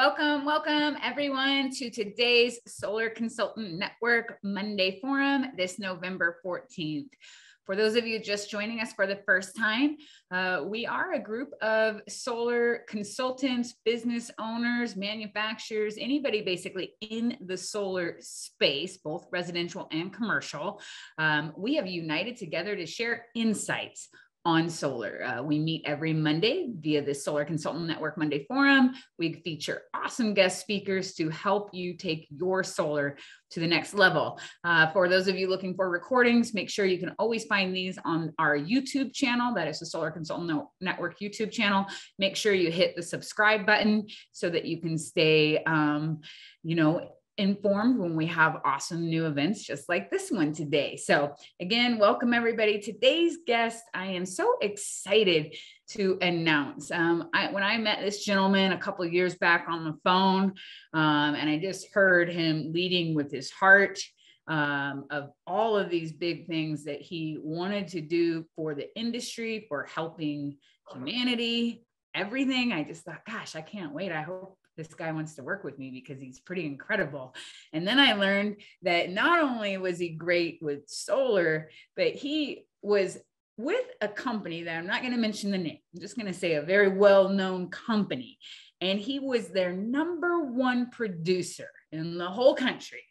Welcome everyone to today's Solar Consultant Network Monday Forum this November 14th. For those of you just joining us for the first time, we are a group of solar consultants, business owners, manufacturers, anybody basically in the solar space, both residential and commercial. We have united together to share insights on solar. We meet every Monday via the Solar Consultant Network Monday Forum. We feature awesome guest speakers to help you take your solar to the next level. For those of you looking for recordings, make sure you can always find these on our YouTube channel. That is the Solar Consultant Network YouTube channel. Make sure you hit the subscribe button so that you can stay, informed when we have awesome new events just like this one today. So again, welcome everybody. Today's guest, I am so excited to announce. When I met this gentleman a couple of years back on the phone, and I just heard him leading with his heart of all of these big things that he wanted to do for the industry, for helping humanity, everything. I just thought, gosh, I can't wait. I hope this guy wants to work with me because he's pretty incredible. And then I learned that not only was he great with solar, but he was with a company that I'm not going to mention the name. I'm just going to say a very well-known company. And he was their #1 producer in the whole country.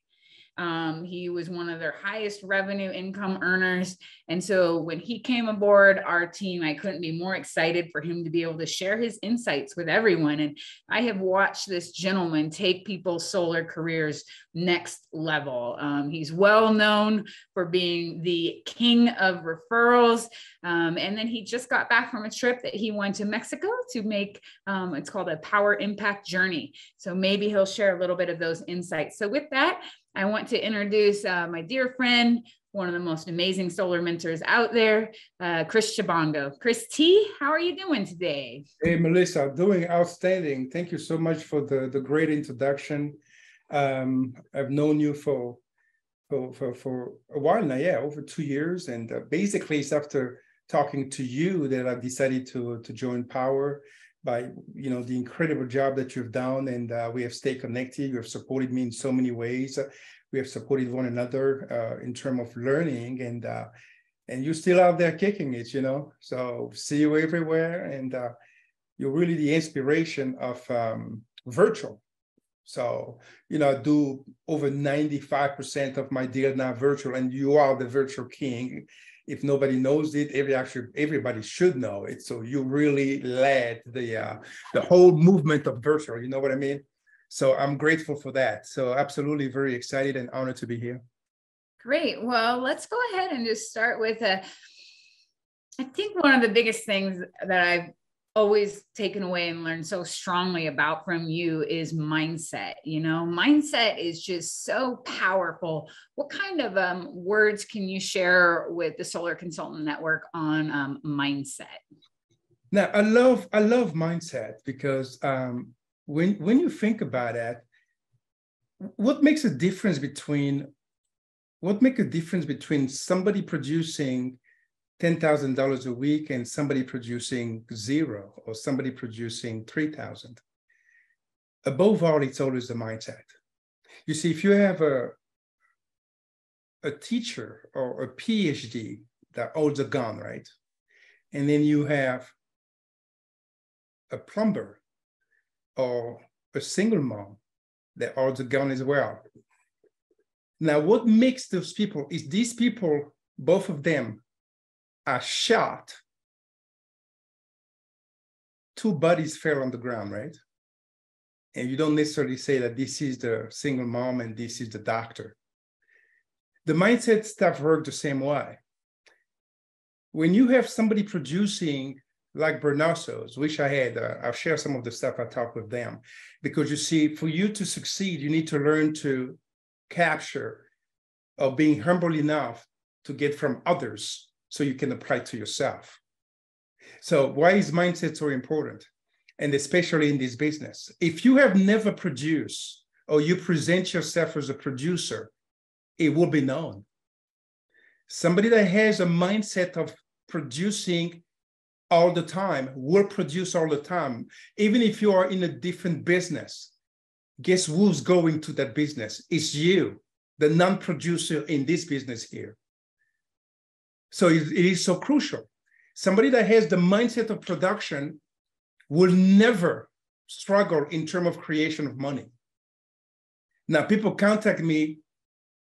He was one of their highest revenue income earners. And so when he came aboard our team, I couldn't be more excited for him to be able to share his insights with everyone. And I have watched this gentleman take people's solar careers next level. He's well known for being the king of referrals. And then he just got back from a trip that he went to Mexico to make, it's called a Power Impact Journey. So maybe he'll share a little bit of those insights. So with that, I want to introduce my dear friend, one of the most amazing solar mentors out there, Chris Tshibangu. Chris T, how are you doing today? Hey, Melissa, doing outstanding. Thank you so much for the great introduction. I've known you for a while now, yeah, over 2 years. And basically it's after talking to you that I've decided to join Power by, the incredible job that you've done. And we have stayed connected. You have supported me in so many ways. We have supported one another in terms of learning, and you're still out there kicking it, So see you everywhere. And you're really the inspiration of virtual. So, I do over 95% of my deal now virtual, and you are the virtual king. If nobody knows it, everybody should know it. So you really led the whole movement of virtual, you know what I mean? So I'm grateful for that. So absolutely very excited and honored to be here. Great. Well, let's go ahead and just start with I think one of the biggest things that I've always taken away and learned so strongly about from you is mindset. Mindset is just so powerful. What kind of words can you share with the Solar Consultant Network on mindset? Now, I love mindset because when you think about it, what makes a difference between somebody producing $10,000 a week and somebody producing zero, or somebody producing 3,000. Above all, it's always the mindset. You see, if you have a teacher or a PhD that holds a gun, right? And then you have a plumber or a single mom that holds a gun as well. Now, what makes those people is these people, both of them, are shot. 2 bodies fell on the ground, right? And you don't necessarily say that this is the single mom and this is the doctor. The mindset stuff works the same way. When you have somebody producing like Bernasso's, which I had, I'll share some of the stuff I talked with them, because you see, for you to succeed, you need to learn to capture or being humble enough to get from others so you can apply to yourself. So why is mindset so important? And especially in this business, if you have never produced or you present yourself as a producer, it will be known. Somebody that has a mindset of producing all the time will produce all the time. Even if you are in a different business, guess who's going to that business? It's you, the non-producer in this business here. So it is so crucial. Somebody that has the mindset of production will never struggle in terms of creation of money. Now, people contact me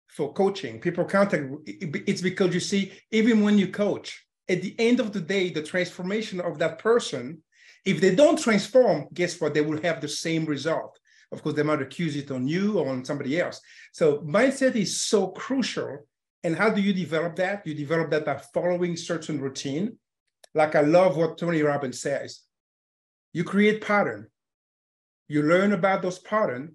for coaching. It's because you see, even when you coach, at the end of the day, the transformation of that person, if they don't transform, guess what? They will have the same result. Of course, they might accuse it on you or on somebody else. So mindset is so crucial. And how do you develop that? You develop that by following certain routine. Like I love what Tony Robbins says. You create pattern. You learn about those patterns,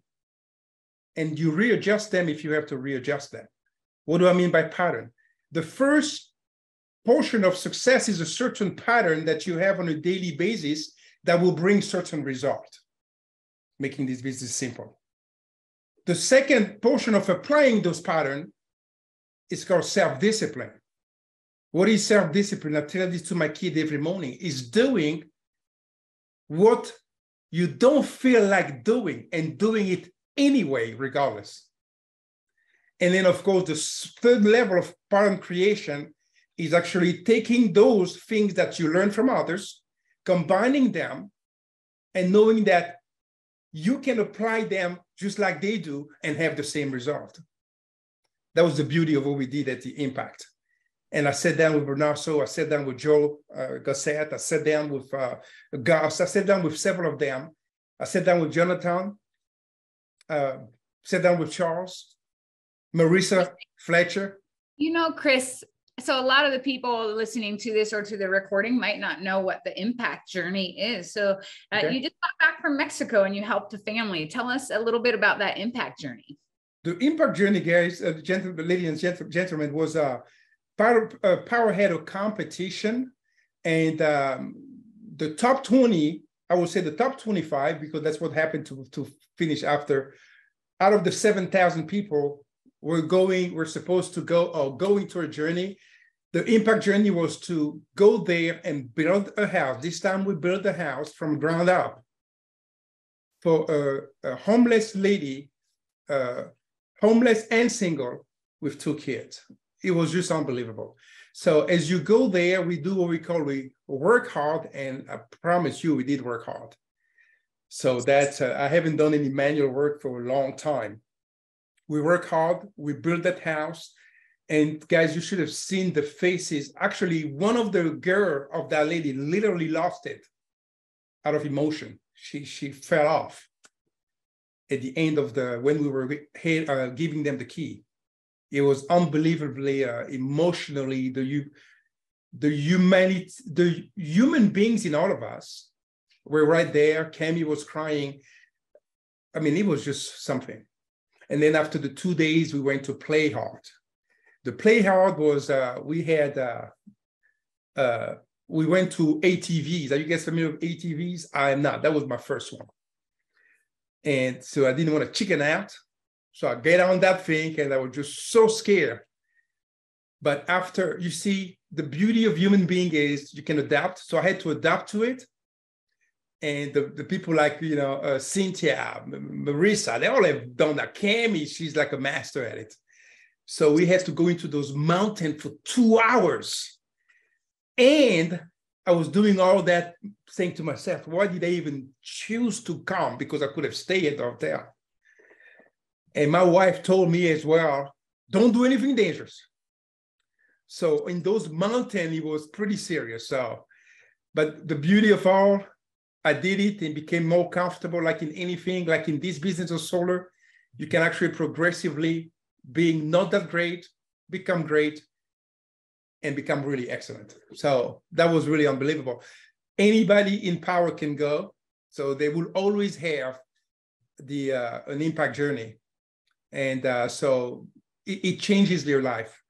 and you readjust them if you have to readjust them. What do I mean by pattern? The first portion of success is a certain pattern that you have on a daily basis that will bring certain result, making this business simple. The second portion of applying those patterns is called self-discipline. What is self-discipline? I tell this to my kid every morning, is doing what you don't feel like doing and doing it anyway, regardless. And then, of course, the third level of pattern creation is actually taking those things that you learn from others, combining them, and knowing that you can apply them just like they do and have the same result. That was the beauty of what we did at the Impact. And I sat down with Bernard So, I sat down with Joe Gossett, I sat down with Gus, I sat down with several of them. I sat down with Jonathan, sat down with Charles, Marissa Fletcher. You know, Chris, so a lot of the people listening to this or to the recording might not know what the impact journey is. So you just got back from Mexico and you helped a family. Tell us a little bit about that impact journey. The impact journey, guys, ladies and gentlemen, was a powerhead of competition. And the top 20, I would say the top 25, because that's what happened to finish after. Out of the 7,000 people we're supposed to go into a journey. The impact journey was to go there and build a house. This time we built a house from ground up for a homeless lady, homeless and single with 2 kids. It was just unbelievable. So as you go there, we do what we work hard, and I promise you, we did work hard. So that's, I haven't done any manual work for a long time. We work hard, we built that house, and guys, you should have seen the faces. Actually, one of the girl of that lady literally lost it out of emotion. She fell off at the end of when we were giving them the key. It was unbelievably emotionally, the human beings in all of us were right there. Cami was crying. I mean, it was just something. And then after the 2 days, we went to Play Hard. The Play Hard was, we went to ATVs. Are you guys familiar with ATVs? I am not. That was my first one. And so I didn't want to chicken out. So I get on that thing and I was just so scared. But after, you see, the beauty of human being is you can adapt. So I had to adapt to it. And the people like, Cynthia, Marissa, they all have done that. Cami, she's like a master at it. So we had to go into those mountains for 2 hours. And I was doing all that, saying to myself, why did I even choose to come? Because I could have stayed at the hotel. And my wife told me as well, don't do anything dangerous. So in those mountains, it was pretty serious. So, but the beauty of all, I did it and became more comfortable, like in anything, like in this business of solar, you can actually progressively, being not that great, become great and become really excellent. So that was really unbelievable. Anybody in power can go. So they will always have an impact journey. And so it changes their life.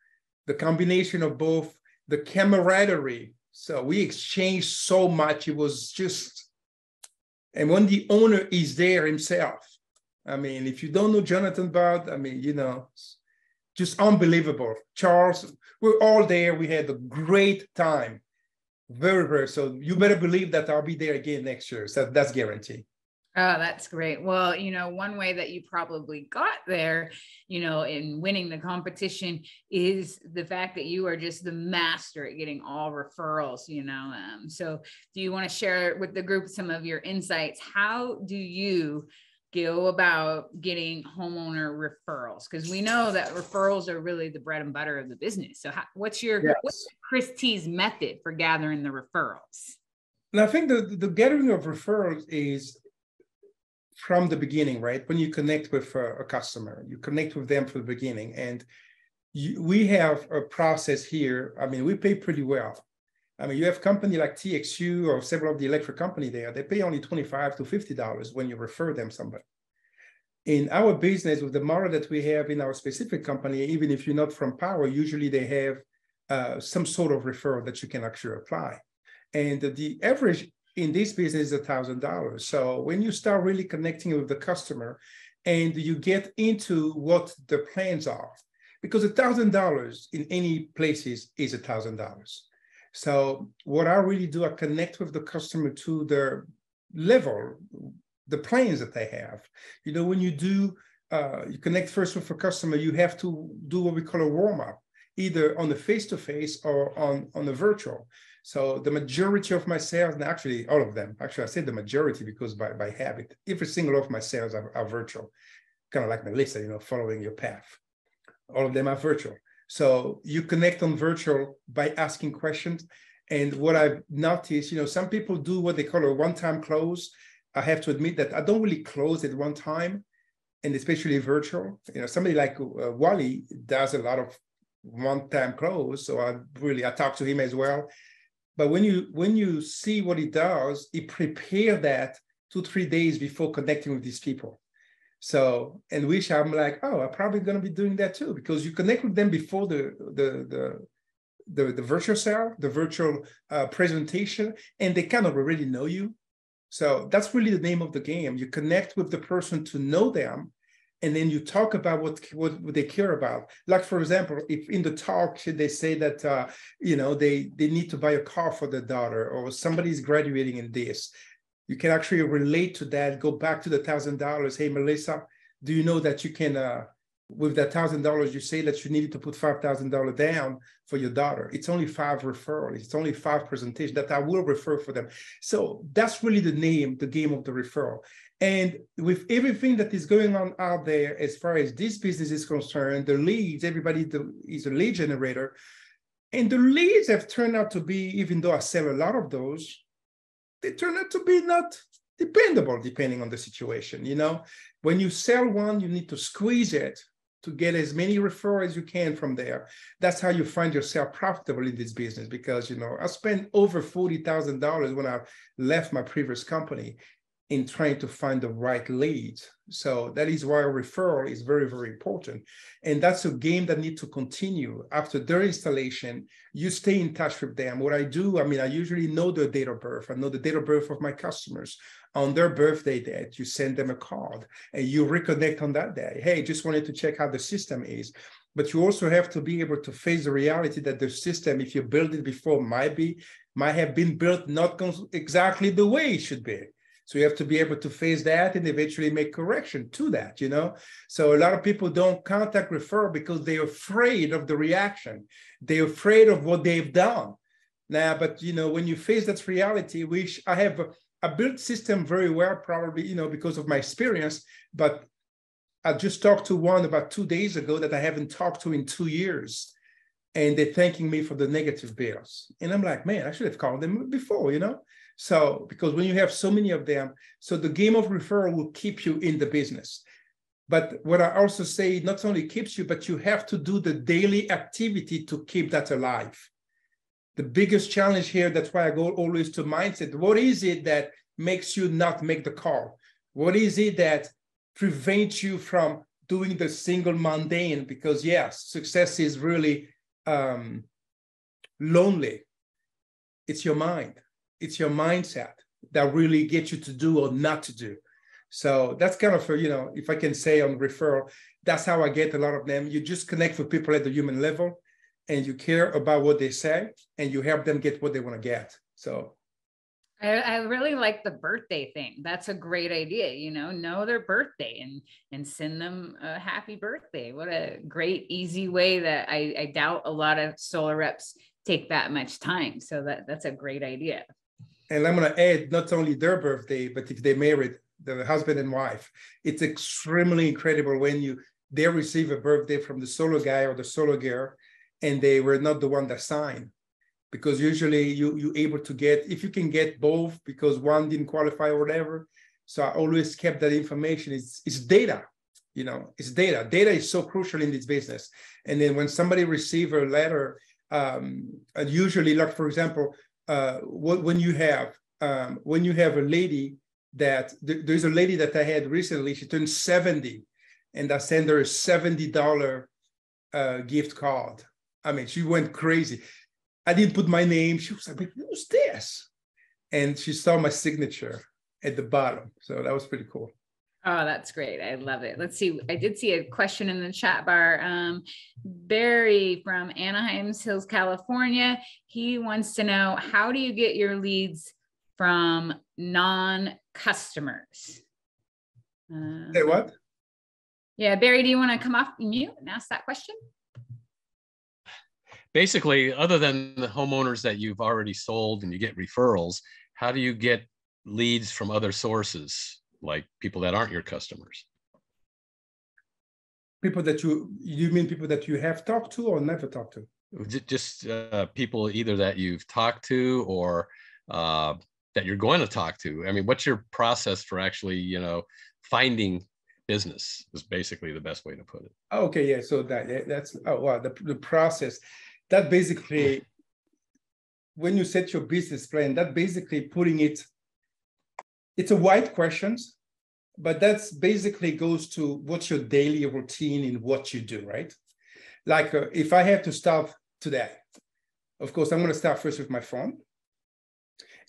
The combination of both the camaraderie. So we exchanged so much. It was just, and when the owner is there himself, I mean, if you don't know Jonathan Budd, I mean, just unbelievable. Charles, we're all there. We had a great time. Very, very. So you better believe that I'll be there again next year. So that's guaranteed. Oh, that's great. Well, one way that you probably got there, in winning the competition is the fact that you are just the master at getting all referrals. So do you want to share with the group some of your insights? How do you go about getting homeowner referrals? Because we know that referrals are really the bread and butter of the business. So what's Yes. Chris T's method for gathering the referrals? And I think the gathering of referrals is from the beginning, right? When you connect with a customer, you connect with them from the beginning. And we have a process here. I mean, we pay pretty well. I mean, you have company like TXU or several of the electric company there, they pay only $25 to $50 when you refer them somebody. In our business, with the model that we have in our specific company, even if you're not from power, usually they have some sort of referral that you can actually apply. And the average in this business is $1,000. So when you start really connecting with the customer and you get into what the plans are, because $1,000 in any places is $1,000. So what I really do, I connect with the customer to their level, the plans that they have. When you do, you connect first with a customer, you have to do what we call a warm-up, either on the face-to-face or on the virtual. So the majority of my sales, and actually all of them, actually I say the majority because by habit, every single of my sales are virtual, kind of like Melissa, following your path. All of them are virtual. So you connect on virtual by asking questions. And what I've noticed, some people do what they call a one-time close. I have to admit that I don't really close at one time, and especially virtual. Somebody like Wally does a lot of one-time close. So I talk to him as well. But when you see what he does, he prepares that 2-3 days before connecting with these people. So, and which I'm like, oh, I'm probably going to be doing that too, because you connect with them before the virtual sale, the virtual presentation, and they kind of already know you. So that's really the name of the game. You connect with the person to know them, and then you talk about what they care about. Like, for example, if in the talk they say that they need to buy a car for their daughter, or somebody's graduating in this, you can actually relate to that. Go back to the $1,000. Hey, Melissa, do you know that you can with that $1,000, you say that you needed to put $5,000 down for your daughter. It's only 5 referrals. It's only 5 presentations that I will refer for them. So that's really the game of the referral. And with everything that is going on out there, as far as this business is concerned, the leads, everybody is a lead generator. And the leads have turned out to be, even though I sell a lot of those, they turn out to be not dependable, depending on the situation. When you sell one, you need to squeeze it to get as many referrals as you can from there. That's how you find yourself profitable in this business, because, I spent over $40,000 when I left my previous company in trying to find the right leads. So that is why a referral is very, very important. And that's a game that needs to continue. After their installation, you stay in touch with them. What I do, I usually know their date of birth. I know the date of birth of my customers. On their birthday date, you send them a card and you reconnect on that day. Hey, just wanted to check how the system is. But you also have to be able to face the reality that the system, if you built it before, might have been built not exactly the way it should be. So you have to be able to face that and eventually make correction to that, So a lot of people don't contact referral because they're afraid of the reaction. They're afraid of what they've done. Now, but, when you face that reality, which I built system very well, probably, because of my experience, but I just talked to one about 2 days ago that I haven't talked to in 2 years. And they're thanking me for the negative bills. And I'm like, man, I should have called them before, So, because when you have so many of them, so the game of referral will keep you in the business. But what I also say, not only keeps you, but you have to do the daily activity to keep that alive. The biggest challenge here, that's why I go always to mindset. What is it that makes you not make the call? What is it that prevents you from doing the single mundane? Because yes, success is really lonely. It's your mind. It's your mindset that really gets you to do or not to do. So that's kind of, if I can say on referral, that's how I get a lot of them. You just connect with people at the human level and you care about what they say and you help them get what they want to get. So I really like the birthday thing. That's a great idea. Know their birthday and send them a happy birthday. What a great, easy way that I doubt a lot of solar reps take that much time. So that's a great idea. And I'm going to add not only their birthday, but if they married, the husband and wife, it's extremely incredible when they receive a birthday from the solo guy or the solo girl, and they were not the one that signed. Because usually you're able to get, if you can get both because one didn't qualify or whatever. So I always kept that information. It's data, it's data. Data is so crucial in this business. And then when somebody receives a letter, and usually, like for example, when you have a lady there's a lady that I had recently, she turned 70, and I sent her a $70 gift card. I mean, she went crazy. I didn't put my name. She was like, who's this? And she saw my signature at the bottom. So that was pretty cool. Oh, that's great. I love it. Let's see. I did see a question in the chat bar. Barry from Anaheim Hills, California. He wants to know, how do you get your leads from non-customers? Say what? Yeah, Barry, do you want to come off mute and ask that question? Basically, other than the homeowners that you've already sold and you get referrals, how do you get leads from other sources, like people that aren't your customers? People that you mean people that you have talked to or never talked to? Just people either that you've talked to or that you're going to talk to. I mean, what's your process for actually, finding business is basically the best way to put it. Okay, yeah. So that's the process. That basically, when you set your business plan, that basically putting it's a wide questions, but that's basically goes to what's your daily routine in what you do, right? Like if I have to start today, of course, I'm going to start first with my phone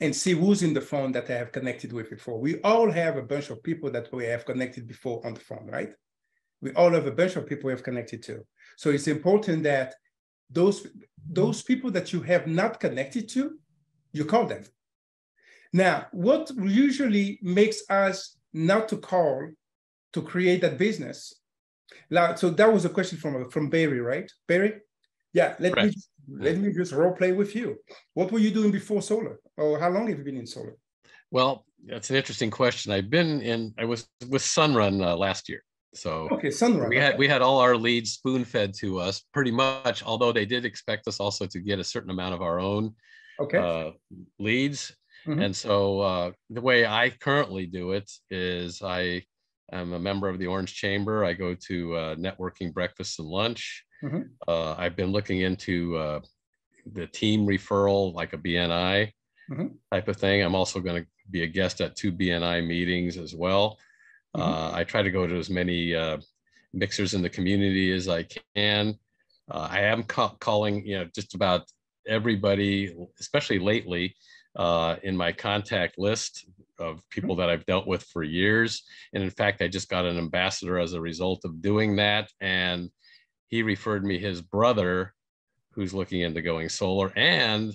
and see who's in the phone that I have connected with before. We all have a bunch of people that we have connected before on the phone, right? We all have a bunch of people we have connected to. So it's important that those people that you have not connected to, you call them. Now, what usually makes us not to call to create that business? So that was a question from Barry, right? Barry? Yeah, let me just role play with you. What were you doing before solar? Or how long have you been in solar? Well, that's an interesting question. I was with Sunrun last year. So okay, Sunrun. We had all our leads spoon-fed to us pretty much, although they did expect us also to get a certain amount of our own leads. Mm-hmm. And so the way I currently do it is I am a member of the Orange Chamber. I go to networking breakfast and lunch. Mm-hmm. I've been looking into the team referral, like a BNI mm-hmm. type of thing. I'm also going to be a guest at 2 BNI meetings as well. Mm-hmm. I try to go to as many mixers in the community as I can. I am calling, just about everybody, especially lately, in my contact list of people that I've dealt with for years. And in fact, I just got an ambassador as a result of doing that. And he referred me his brother, who's looking into going solar, and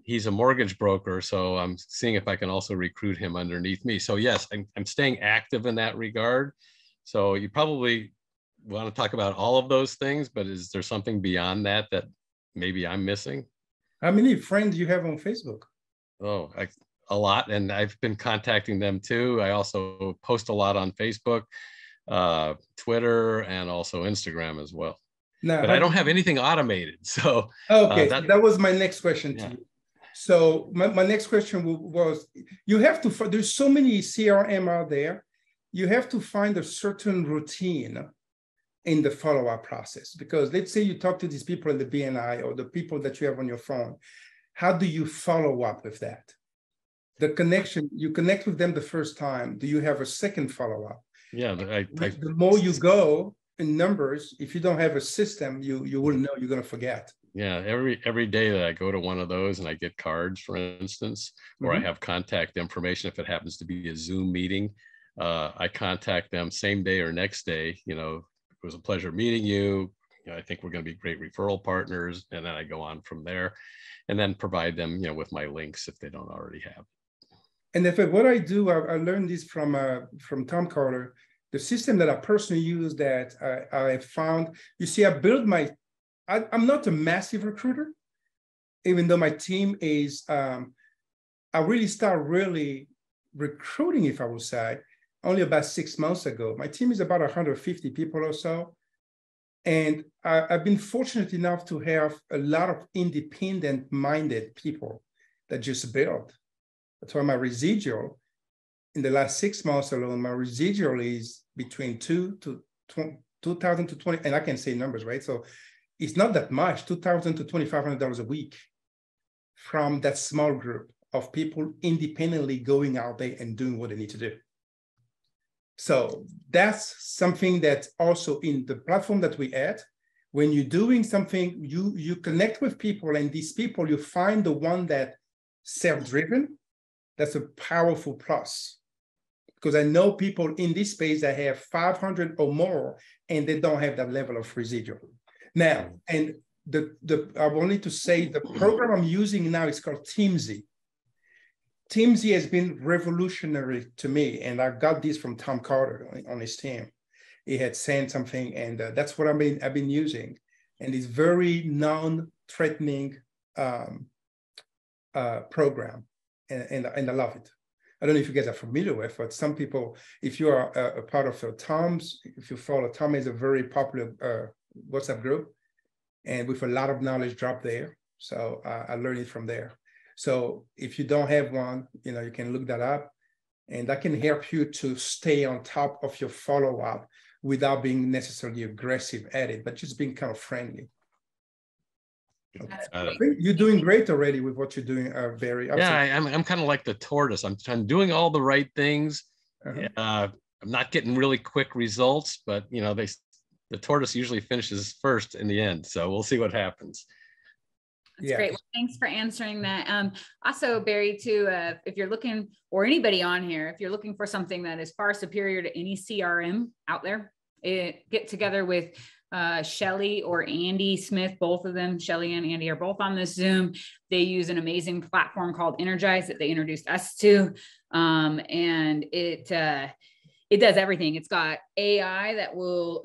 he's a mortgage broker. So I'm seeing if I can also recruit him underneath me. So yes, I'm staying active in that regard. So you probably want to talk about all of those things, but is there something beyond that maybe I'm missing? How many friends do you have on Facebook? Oh, a lot. And I've been contacting them too. I also post a lot on Facebook, Twitter, and also Instagram as well. But I don't have anything automated. So that was my next question to you. So my next question was, you have to, there's so many CRM out there, you have to find a certain routine in the follow-up process. Because let's say you talk to these people in the BNI or the people that you have on your phone, how do you follow up with that? The connection, you connect with them the first time, do you have a second follow-up? Yeah. The more you go in numbers, if you don't have a system, you will know you're going to forget. Yeah, every day that I go to one of those and I get cards, for instance, or mm-hmm. I have contact information, if it happens to be a Zoom meeting, I contact them same day or next day. It was a pleasure meeting you. I think we're going to be great referral partners. And then I go on from there and then provide them, with my links if they don't already have. And in fact, what I do, I learned this from Tom Carter. The system that I personally use that I found, you see, I build I'm not a massive recruiter, even though my team is, I really start recruiting, if I would say, only about 6 months ago. My team is about 150 people or so. And I've been fortunate enough to have a lot of independent-minded people that just build. That's why my residual, in the last 6 months alone, my residual is between 2,000 to 20, and I can say numbers, right? So it's not that much, $2,000 to $2,500 a week from that small group of people independently going out there and doing what they need to do. So that's something that also in the platform that we add, when you're doing something, you connect with people, and these people, you find the one that self-driven. That's a powerful plus, because I know people in this space that have 500 or more, and they don't have that level of residual. Now, and I wanted to say the program I'm using now is called TeamZ. TeamZ has been revolutionary to me, and I got this from Tom Carter on his team. He had sent something, and that's what I've been using, and it's very non-threatening program, and I love it. I don't know if you guys are familiar with, but some people, if you are a part of Tom's, if you follow, Tom is a very popular WhatsApp group, and with a lot of knowledge dropped there. So I learned it from there. So if you don't have one, you can look that up, and that can help you to stay on top of your follow-up without being necessarily aggressive at it, but just being kind of friendly. Okay. You're doing great already with what you're doing, Barry. Yeah, I'm kind of like the tortoise. I'm doing all the right things. I'm not getting really quick results, but the tortoise usually finishes first in the end. So we'll see what happens. That's great. Well, thanks for answering that. Also, Barry, too, if you're looking, or anybody on here, if you're looking for something that is far superior to any CRM out there, get together with Shelly or Andy Smith. Both of them, Shelly and Andy, are both on this Zoom. They use an amazing platform called Energize that they introduced us to, and it does everything. It's got AI that will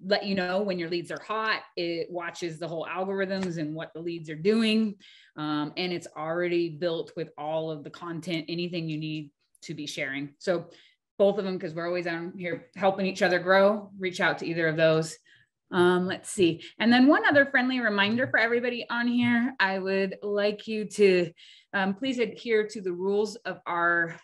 let you know when your leads are hot. It watches the whole algorithms and what the leads are doing, and it's already built with all of the content, anything you need to be sharing. So both of them, because we're always on here helping each other grow, reach out to either of those. Let's see. And then one other friendly reminder for everybody on here, I would like you to please adhere to the rules of our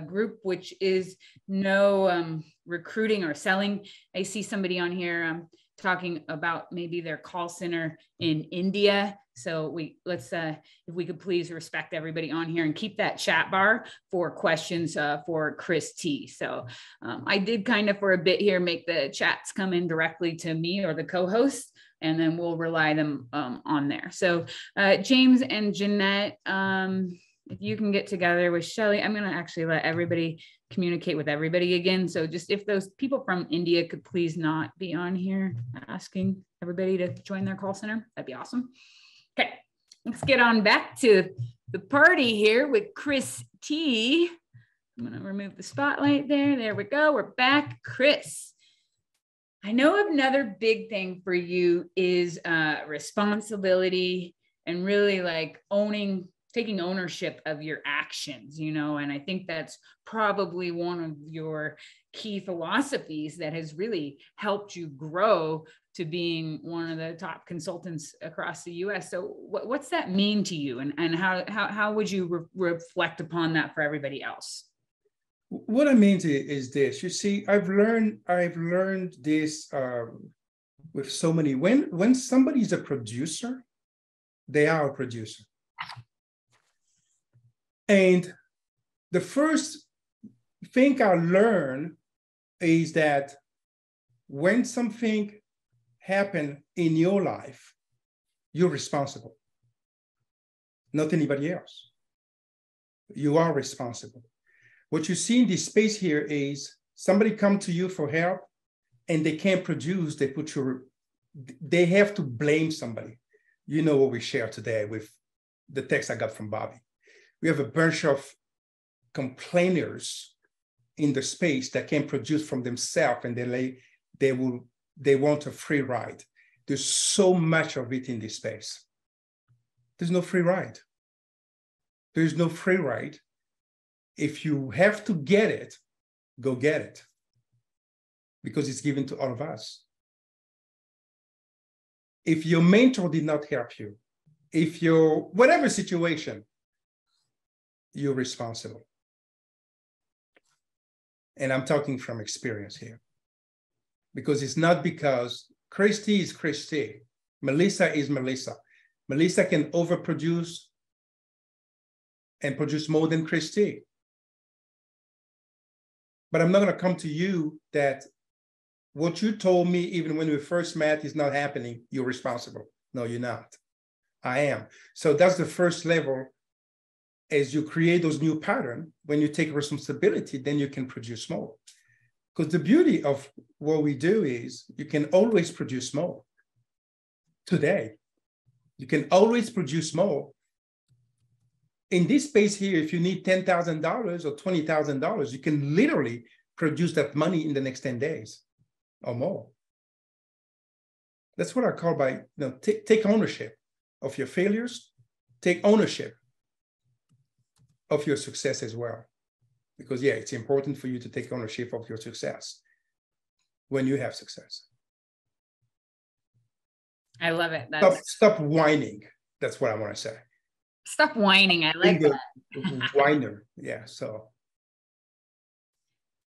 group, which is no recruiting or selling. I see somebody on here talking about maybe their call center in India. So let's if we could please respect everybody on here and keep that chat bar for questions for Chris T. So I did kind of for a bit here make the chats come in directly to me or the co-host, and then we'll rely them on there. So James and Jeanette, if you can get together with Shelly, I'm going to actually let everybody communicate with everybody again. So just if those people from India could please not be on here asking everybody to join their call center, that'd be awesome. Okay, let's get on back to the party here with Chris T. I'm going to remove the spotlight there. There we go. We're back. Chris, I know another big thing for you is responsibility and really like taking ownership of your actions, and I think that's probably one of your key philosophies that has really helped you grow to being one of the top consultants across the US. So what's that mean to you, and how would you reflect upon that for everybody else? What I mean is this. You see, I've learned this with so many. When somebody's a producer, they are a producer. And the first thing I learned is that when something happens in your life, you're responsible, not anybody else. You are responsible. What you see in this space here is somebody come to you for help and they can't produce, they have to blame somebody. You know what we shared today with the text I got from Bobby. We have a bunch of complainers in the space that can produce from themselves, and they want a free ride. There's so much of it in this space. There's no free ride. There's no free ride. If you have to get it, go get it, because it's given to all of us. If your mentor did not help you, if your whatever situation, you're responsible. And I'm talking from experience here, because it's not because Christy is Christy, Melissa is Melissa. Melissa can overproduce and produce more than Christy. But I'm not going to come to you that what you told me, even when we first met, is not happening. You're responsible. No, you're not. I am. So that's the first level. As you create those new patterns, when you take responsibility, then you can produce more. Because the beauty of what we do is you can always produce more. Today, you can always produce more. In this space here, if you need $10,000 or $20,000, you can literally produce that money in the next 10 days or more. That's what I call by, take ownership of your failures, take ownership of your success as well. Because yeah, it's important for you to take ownership of your success when you have success. I love it. Stop whining. That's what I want to say. Stop whining. I like that. Whiner. Yeah. So.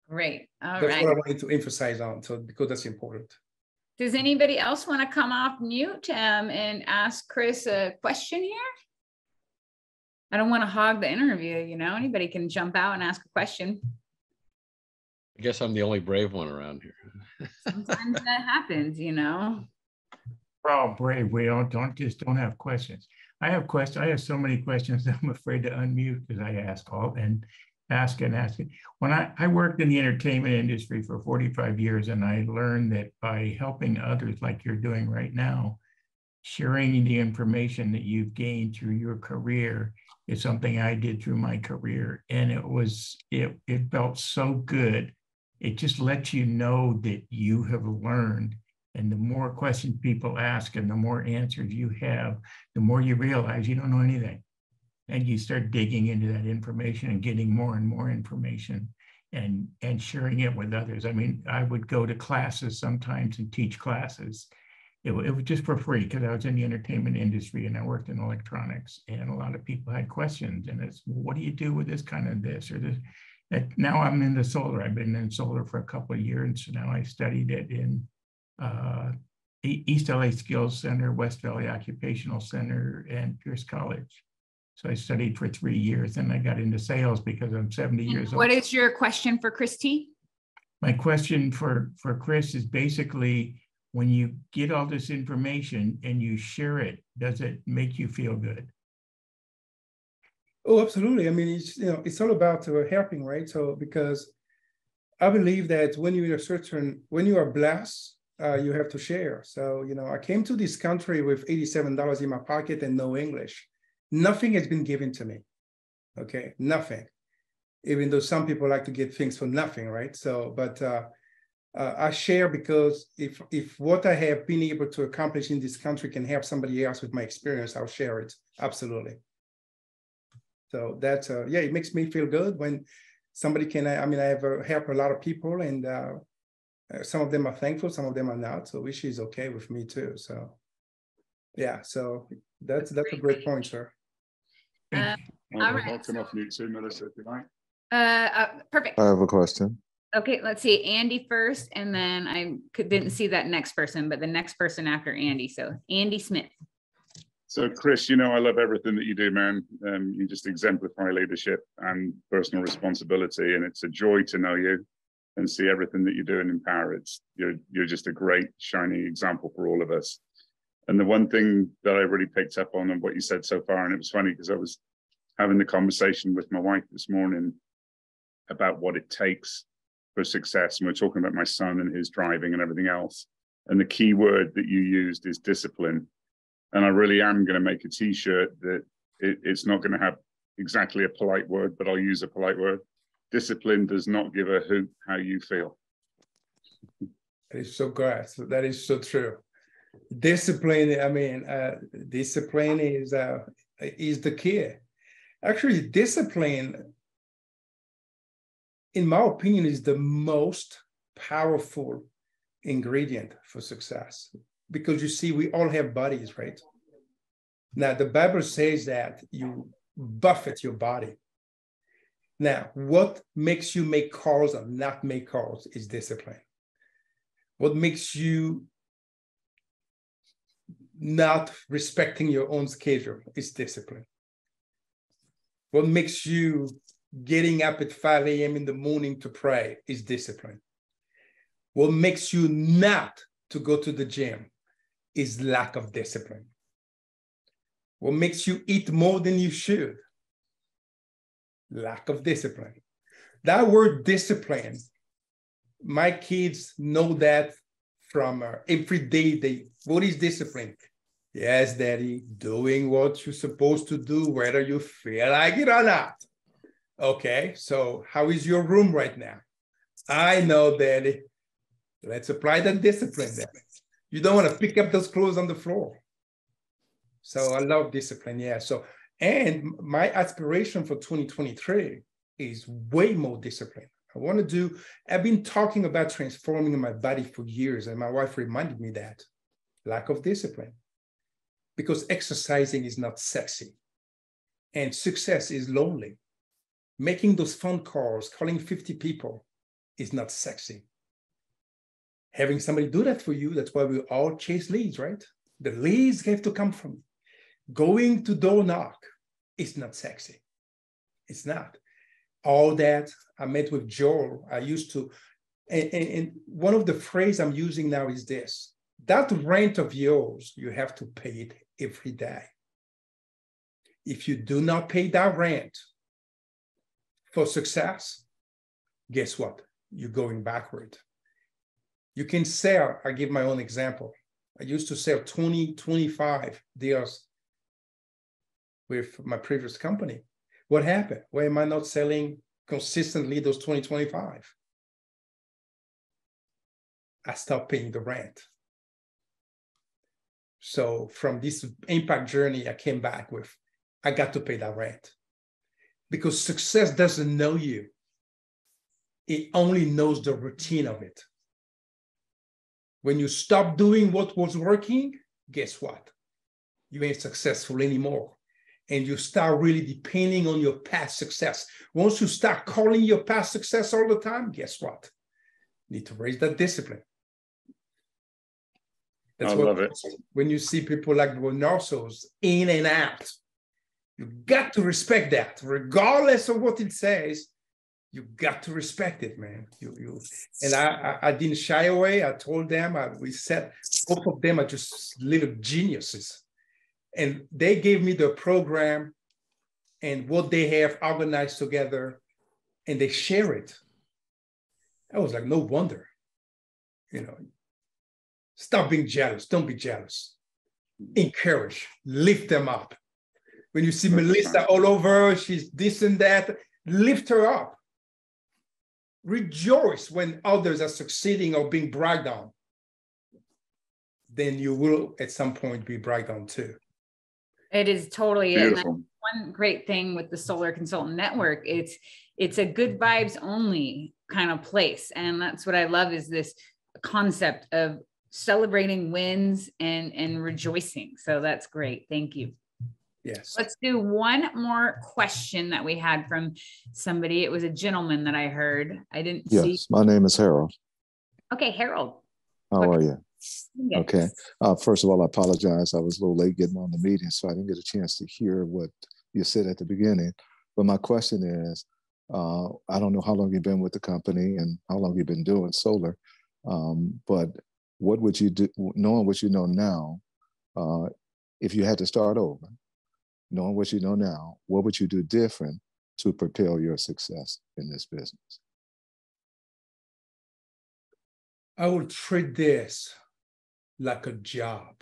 Great. All that's right. what I wanted to emphasize on. So because that's important. Does anybody else want to come off mute and ask Chris a question here? I don't want to hog the interview, anybody can jump out and ask a question. I guess I'm the only brave one around here. Sometimes that happens, We're all brave. We don't have questions. I have questions. I have so many questions that I'm afraid to unmute because I ask and ask. When I worked in the entertainment industry for 45 years, and I learned that by helping others like you're doing right now, sharing the information that you've gained through your career is something I did through my career. And it felt so good. It just lets you know that you have learned. And the more questions people ask and the more answers you have, the more you realize you don't know anything. And you start digging into that information and getting more and more information and sharing it with others. I mean, I would go to classes sometimes and teach classes. It was just for free because I was in the entertainment industry and I worked in electronics, and a lot of people had questions. And it's, well, what do you do with this kind of this or this? And now I'm into solar. I've been in solar for a couple of years. So now I studied it in East LA Skills Center, West Valley Occupational Center, and Pierce College. So I studied for 3 years, and I got into sales because I'm 70 years old. What is your question for Christy? My question for Chris is basically, when you get all this information and you share it, does it make you feel good? Oh, absolutely. I mean, it's all about helping, right? So because I believe that when you are blessed, you have to share. So, I came to this country with $87 in my pocket and no English. Nothing has been given to me. Okay, nothing. Even though some people like to get things for nothing, right? So, but I share because if what I have been able to accomplish in this country can help somebody else with my experience, I'll share it. Absolutely. So that's, it makes me feel good when somebody can, I have helped a lot of people, and some of them are thankful, some of them are not, so which is okay with me too. So yeah, so that's a great point, sir. All right. I'll come off mute soon, Melissa, if you like. Perfect. I have a question. Okay, let's see, Andy first, and then I didn't see that next person, but the next person after Andy. So Andy Smith. So Chris, I love everything that you do, man. You just exemplify leadership and personal responsibility, and it's a joy to know you and see everything that you do and empower. You're just a great shining example for all of us. And the one thing that I really picked up on what you said so far, and it was funny because I was having the conversation with my wife this morning about what it takes for success. And we're talking about my son and his driving and everything else. And the key word that you used is discipline. And I really am going to make a t-shirt that it's not going to have exactly a polite word, but I'll use a polite word. Discipline does not give a hoot how you feel. That is so great. That is so true. Discipline, I mean, discipline is the key. Actually, discipline, in my opinion, is the most powerful ingredient for success. Because you see, we all have bodies, right? Now, the Bible says that you buffet your body. Now, what makes you make calls or not make calls is discipline. What makes you not respecting your own schedule is discipline. What makes you getting up at 5 a.m. in the morning to pray is discipline. What makes you not to go to the gym is lack of discipline. What makes you eat more than you should? Lack of discipline. That word discipline, my kids know that from every day. What is discipline? Yes, Daddy, doing what you're supposed to do, whether you feel like it or not. Okay, so how is your room right now? I know, Daddy. Let's apply that discipline then. You don't want to pick up those clothes on the floor. So I love discipline, yeah. So, and my aspiration for 2023 is way more discipline. I've been talking about transforming my body for years, and my wife reminded me that. Lack of discipline. Because exercising is not sexy. And success is lonely. Making those phone calls, calling 50 people is not sexy. Having somebody do that for you, that's why we all chase leads, right? The leads have to come from you. Going to door knock is not sexy. It's not. All that I met with Joel, I used to, and one of the phrases I'm using now is this: that rent of yours, you have to pay it every day. If you do not pay that rent for success, guess what? You're going backward. You can sell, I give my own example. I used to sell 20, 25 deals with my previous company. What happened? Why am I not selling consistently those 20, 25? I stopped paying the rent. So from this impact journey, I came back with, I got to pay that rent. Because success doesn't know you. It only knows the routine of it. When you stop doing what was working, guess what? You ain't successful anymore. And you start really depending on your past success. Once you start calling your past success all the time, guess what? You need to raise that discipline. That's I love it. When you see people like Bonarsos in and out, you got to respect that. Regardless of what it says, you got to respect it, man. And I didn't shy away. I told them, we said, both of them are just little geniuses. And they gave me the program and what they have organized together, and they share it. I was like, no wonder, stop being jealous. Don't be jealous. Encourage, lift them up. When you see Melissa all over, she's this and that, lift her up. Rejoice when others are succeeding or being bragged on. Then you will at some point be bragged on too. It is totally beautiful. And one great thing with the Solar Consultant Network, it's a good vibes only kind of place. And that's what I love, is this concept of celebrating wins and rejoicing. So that's great. Thank you. Yes. Let's do one more question that we had from somebody. It was a gentleman that I heard. I didn't see. Yes, my name is Harold. Okay, Harold. How are you? Okay. First of all, I apologize. I was a little late getting on the meeting, so I didn't get a chance to hear what you said at the beginning. But my question is, I don't know how long you've been with the company and how long you've been doing solar, but what would you do, knowing what you know now, if you had to start over, knowing what you know now, what would you do different to propel your success in this business? I will treat this like a job.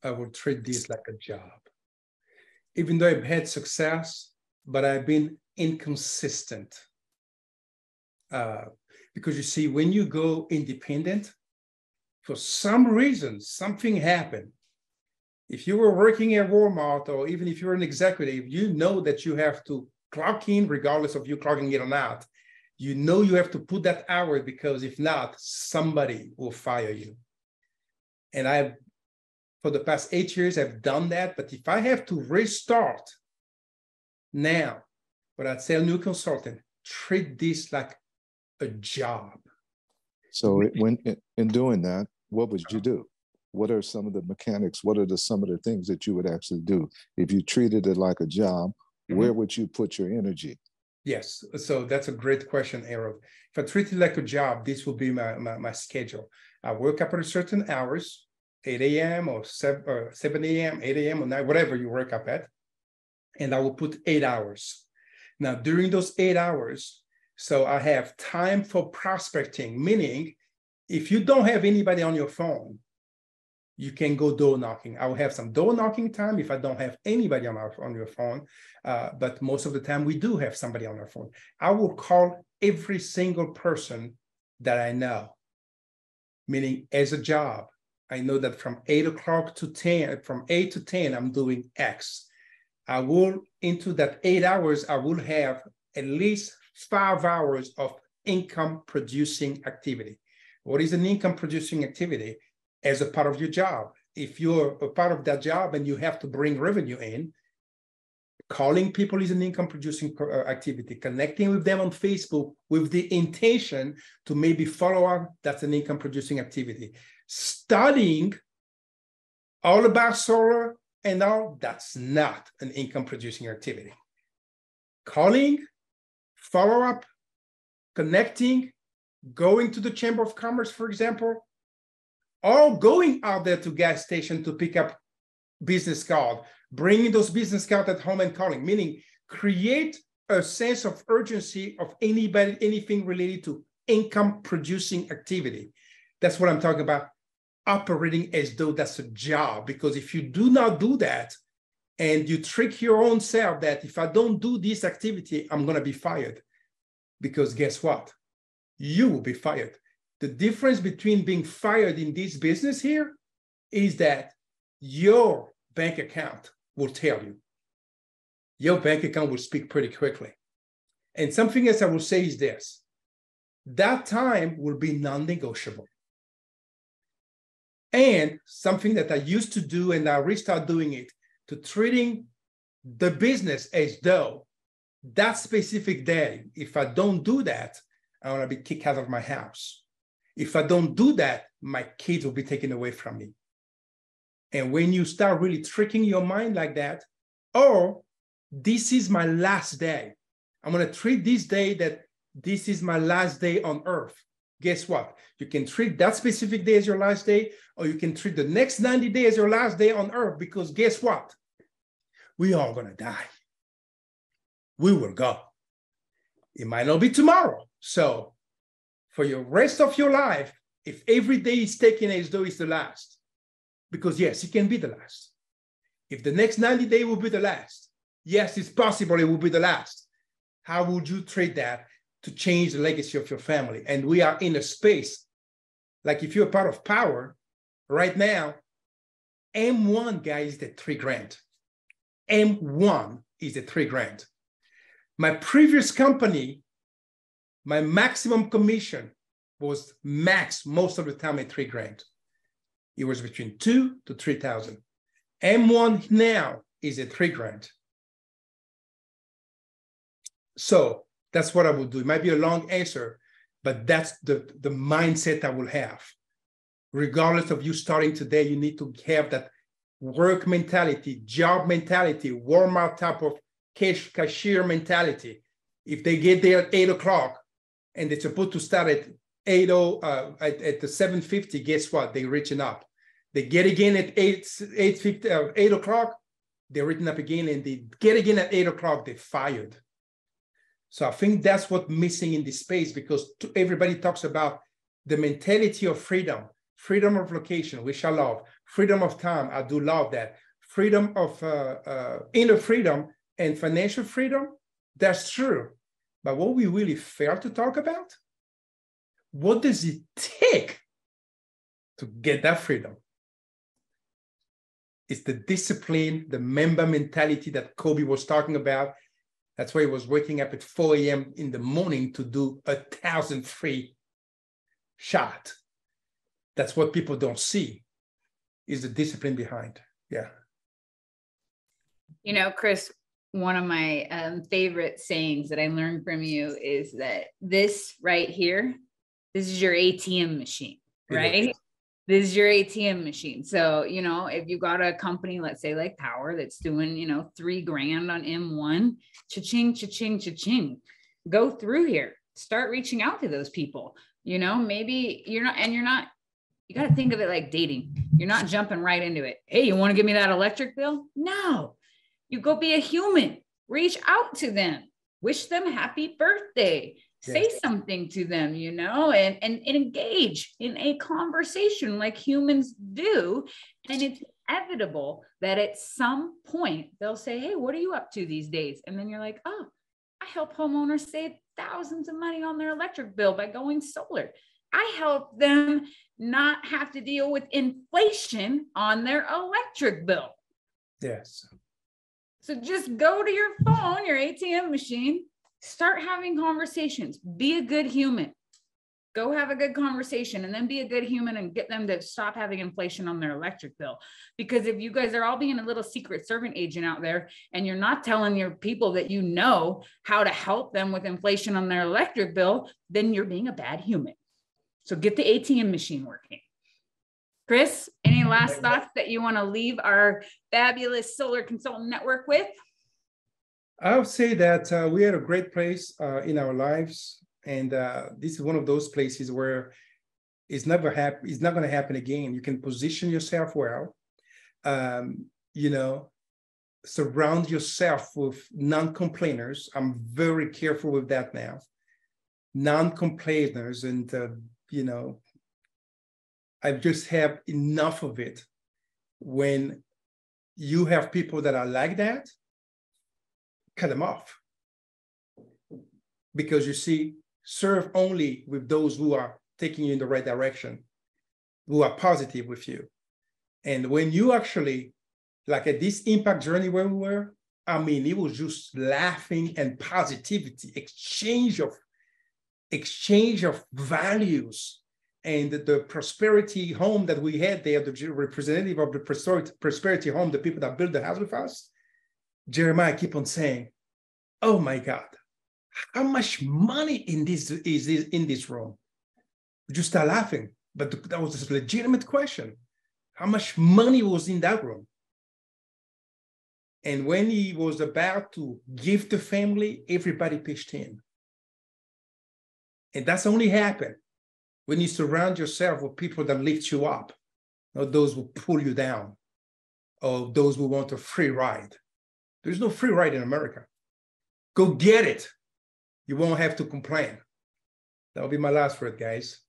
I will treat this like a job. even though I've had success, but I've been inconsistent. Because you see, when you go independent, for some reason, something happened. If you were working at Walmart, or even if you're an executive, you know that you have to clock in regardless of you clocking in or not. You know you have to put that hour, because if not, somebody will fire you. And for the past 8 years, I've done that. But if I have to restart now, what I'd say a new consultant, treat this like a job. So when in doing that, what would you do? What are some of the mechanics? What are some of the things that you would actually do? If you treated it like a job, where would you put your energy? Yes, so that's a great question, Aaron. If I treat it like a job, this will be my schedule. I wake up at certain hours, 8 a.m. or 7 a.m., 8 a.m. or 9, whatever you wake up at, and I will put 8 hours. Now, during those 8 hours, so I have time for prospecting, meaning if you don't have anybody on your phone, you can go door knocking. I will have some door knocking time if I don't have anybody on your phone, but most of the time we do have somebody on our phone. I will call every single person that I know, meaning as a job. I know that from 8 o'clock to 10, from 8 to 10, I'm doing X. I will, into that 8 hours, I will have at least 5 hours of income producing activity. What is an income producing activity? As a part of your job. If you're a part of that job and you have to bring revenue in, calling people is an income producing activity. Connecting with them on Facebook with the intention to maybe follow up, that's an income producing activity. Studying all about solar and all, that's not an income producing activity. Calling, follow up, connecting, going to the Chamber of Commerce, for example, or going out there to gas station to pick up business card, bringing those business cards at home and calling, meaning create a sense of urgency of anything related to income producing activity. That's what I'm talking about, operating as though that's a job. Because if you do not do that and you trick your own self that if I don't do this activity, I'm going to be fired. Because guess what? You will be fired. The difference between being fired in this business here is that your bank account will tell you. Your bank account will speak pretty quickly. And something else I will say is this: that time will be non-negotiable. And something that I used to do, and I restart doing it, to treating the business as though that specific day, if I don't do that, I want to be kicked out of my house. If I don't do that, my kids will be taken away from me. And when you start really tricking your mind like that, oh, this is my last day. I'm going to treat this day that this is my last day on earth. Guess what? You can treat that specific day as your last day, or you can treat the next 90 days as your last day on earth, because guess what? We all going to die. We will go. It might not be tomorrow. So for your rest of your life, if every day is taken as though it's the last, because yes, it can be the last. If the next 90 days will be the last, yes, it's possible it will be the last. How would you trade that to change the legacy of your family? And we are in a space, like if you're part of power right now, M1 guys is at $3,000. M1 is at $3,000. My previous company, my maximum commission was max most of the time at $3,000. It was between 2,000 to 3,000. M1 now is at $3,000. So that's what I would do. It might be a long answer, but that's the mindset I will have. Regardless of you starting today, you need to have that work mentality, job mentality, Walmart type of cashier mentality. If they get there at 8 o'clock, and they're supposed to start at 7:50, guess what? They're reaching up. They get again at 8 o'clock, they're written up again, and they get again at 8 o'clock, they're fired. So I think that's what's missing in this space, because everybody talks about the mentality of freedom, freedom of location, which I love, freedom of time, I do love that, freedom of inner freedom and financial freedom, that's true. But what we really fail to talk about, what does it take to get that freedom? It's the discipline, the member mentality that Kobe was talking about. That's why he was waking up at 4 a.m. in the morning to do 1,000 free shot. That's what people don't see, is the discipline behind. Yeah. You know, Chris, one of my favorite sayings that I learned from you is that this right here, this is your ATM machine, right? This is your ATM machine. So, you know, if you got a company, let's say like Power, that's doing, you know, $3,000 on M1, cha-ching, cha-ching, cha-ching, go through here, start reaching out to those people. You know, maybe you're not, you got to think of it like dating. You're not jumping right into it. Hey, you want to give me that electric bill? No, you go be a human, reach out to them, wish them happy birthday. Say something to them, you know, and engage in a conversation like humans do. And it's inevitable that at some point they'll say, hey, what are you up to these days? And then you're like, oh, I help homeowners save thousands of money on their electric bill by going solar. I help them not have to deal with inflation on their electric bill. Yes. So just go to your phone, your ATM machine, start having conversations, be a good human, go have a good conversation, and then be a good human and get them to stop having inflation on their electric bill. Because if you guys are all being a little secret servant agent out there and you're not telling your people that you know how to help them with inflation on their electric bill, then you're being a bad human. So get the ATM machine working. Chris, any last thoughts that you want to leave our fabulous solar consultant network with? I would say that we had a great place in our lives, and this is one of those places where it's not going to happen again. You can position yourself well, you know, surround yourself with non-complainers. I'm very careful with that now. Non-complainers, and you know, I just have enough of it. When you have people that are like that, cut them off. Because you see, serve only with those who are taking you in the right direction, who are positive with you. And when you actually, like at this impact journey where we were, I mean, it was just laughing and positivity, exchange of values. And the prosperity home that we had there, the representative of the prosperity home, the people that built the house with us, Jeremiah keep on saying, oh my God, how much money is in this room? We just start laughing, but that was a legitimate question. How much money was in that room? And when he was about to give the family, everybody pitched in. And that's only happened when you surround yourself with people that lift you up, not those who pull you down, or those who want a free ride. There's no free ride in America. Go get it. You won't have to complain. That'll be my last word, guys.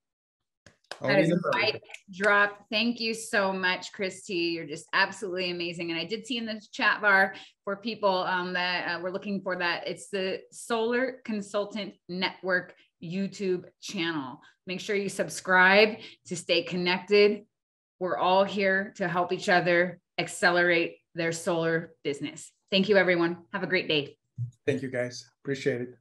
That is a mic drop. Thank you so much, Christy. You're just absolutely amazing. And I did see in the chat bar for people that were looking for that, it's the Solar Consultant Network YouTube channel. Make sure you subscribe to stay connected. We're all here to help each other accelerate their solar business. Thank you, everyone. Have a great day. Thank you, guys. Appreciate it.